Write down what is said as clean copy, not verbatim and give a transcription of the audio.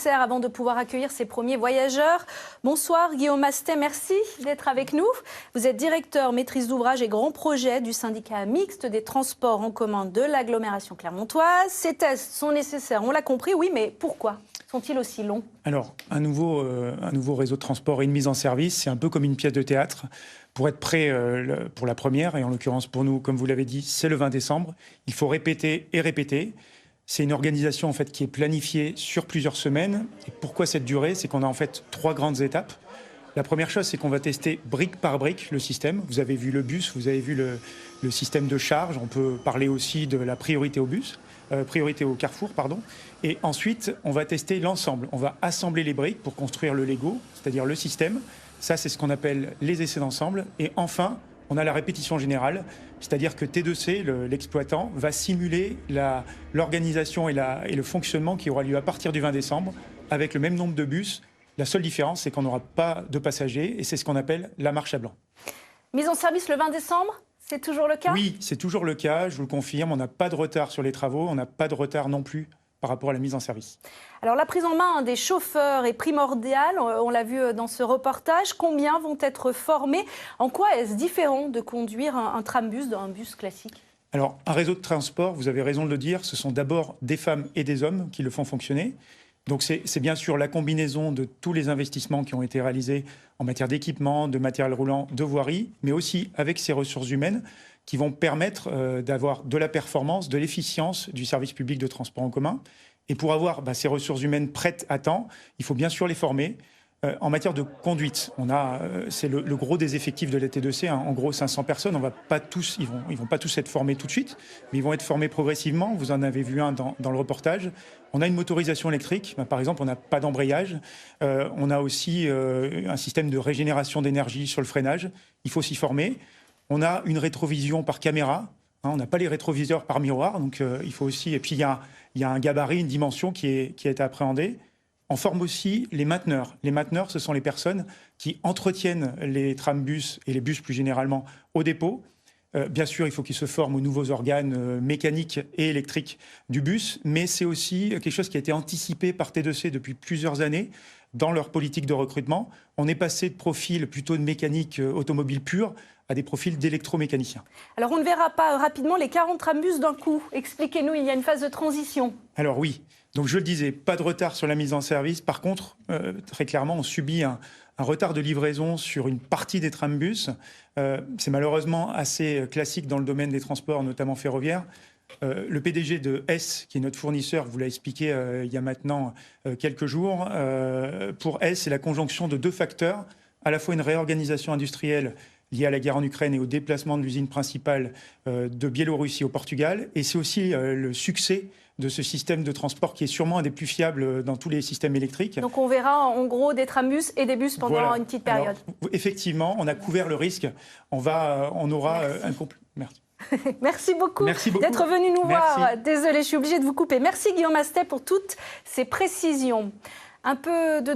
Avant de pouvoir accueillir ses premiers voyageurs. Bonsoir Guillaume Mastet, merci d'être avec nous. Vous êtes directeur maîtrise d'ouvrage et grand projet du syndicat mixte des transports en commun de l'agglomération clermontoise. Ces tests sont nécessaires, on l'a compris, oui, mais pourquoi sont-ils aussi longs? Alors, un nouveau réseau de transport et une mise en service, c'est un peu comme une pièce de théâtre. Pour être prêt pour la première, et en l'occurrence pour nous, comme vous l'avez dit, c'est le 20 décembre, il faut répéter et répéter. C'est une organisation en fait, qui est planifiée sur plusieurs semaines. Et pourquoi cette durée? C'est qu'on a en fait 3 grandes étapes. La première chose, c'est qu'on va tester brique par brique le système. Vous avez vu le bus, vous avez vu le système de charge. On peut parler aussi de la priorité au bus, priorité au carrefour, pardon. Et ensuite, on va tester l'ensemble. On va assembler les briques pour construire le Lego, c'est-à-dire le système. Ça, c'est ce qu'on appelle les essais d'ensemble. Et enfin, on a la répétition générale, c'est-à-dire que T2C, l'exploitant, va simuler l'organisation et le fonctionnement qui aura lieu à partir du 20 décembre avec le même nombre de bus. La seule différence, c'est qu'on n'aura pas de passagers et c'est ce qu'on appelle la marche à blanc. Mise en service le 20 décembre, c'est toujours le cas? Oui, c'est toujours le cas, je vous le confirme. On n'a pas de retard sur les travaux, on n'a pas de retard non plus par rapport à la mise en service. Alors la prise en main des chauffeurs est primordiale, on l'a vu dans ce reportage. Combien vont être formés? En quoi est-ce différent de conduire un trambus d'un bus classique? Alors un réseau de transport, vous avez raison de le dire, ce sont d'abord des femmes et des hommes qui le font fonctionner. Donc c'est bien sûr la combinaison de tous les investissements qui ont été réalisés en matière d'équipement, de matériel roulant, de voirie, mais aussi avec ces ressources humaines qui vont permettre d'avoir de la performance, de l'efficience du service public de transport en commun. Et pour avoir ces ressources humaines prêtes à temps, il faut bien sûr les former. En matière de conduite, c'est le gros des effectifs de la T2C, hein, en gros 500 personnes. On va pas tous, ils vont pas tous être formés tout de suite, mais ils vont être formés progressivement. Vous en avez vu un dans le reportage. On a une motorisation électrique, par exemple, on n'a pas d'embrayage. On a aussi un système de régénération d'énergie sur le freinage. Il faut s'y former. On a une rétrovision par caméra. Hein, on n'a pas les rétroviseurs par miroir, donc il faut aussi. Et puis il y a un gabarit, une dimension qui a été appréhendée. On forme aussi les mainteneurs. Les mainteneurs, ce sont les personnes qui entretiennent les trambus et les bus plus généralement au dépôt. Bien sûr, il faut qu'ils se forment aux nouveaux organes mécaniques et électriques du bus, mais c'est aussi quelque chose qui a été anticipé par T2C depuis plusieurs années dans leur politique de recrutement. On est passé de profils plutôt de mécanique automobile pure à des profils d'électromécaniciens. Alors on ne verra pas rapidement les 40 trambus d'un coup. Expliquez-nous, il y a une phase de transition. Alors oui, donc je le disais, pas de retard sur la mise en service. Par contre, très clairement, on subit un retard de livraison sur une partie des trambus. C'est malheureusement assez classique dans le domaine des transports, notamment ferroviaires. Le PDG de S, qui est notre fournisseur, vous l'a expliqué il y a maintenant quelques jours. Pour S, c'est la conjonction de 2 facteurs, à la fois une réorganisation industrielle liée à la guerre en Ukraine et au déplacement de l'usine principale de Biélorussie au Portugal. Et c'est aussi le succès de ce système de transport qui est sûrement un des plus fiables dans tous les systèmes électriques. Donc on verra en gros des trambus et des bus pendant une petite période. Alors, effectivement, on a couvert le risque. On aura un couple. Merci. Merci beaucoup d'être venu nous voir. Désolée, je suis obligée de vous couper. Merci Guillaume Mastet pour toutes ces précisions. Un peu de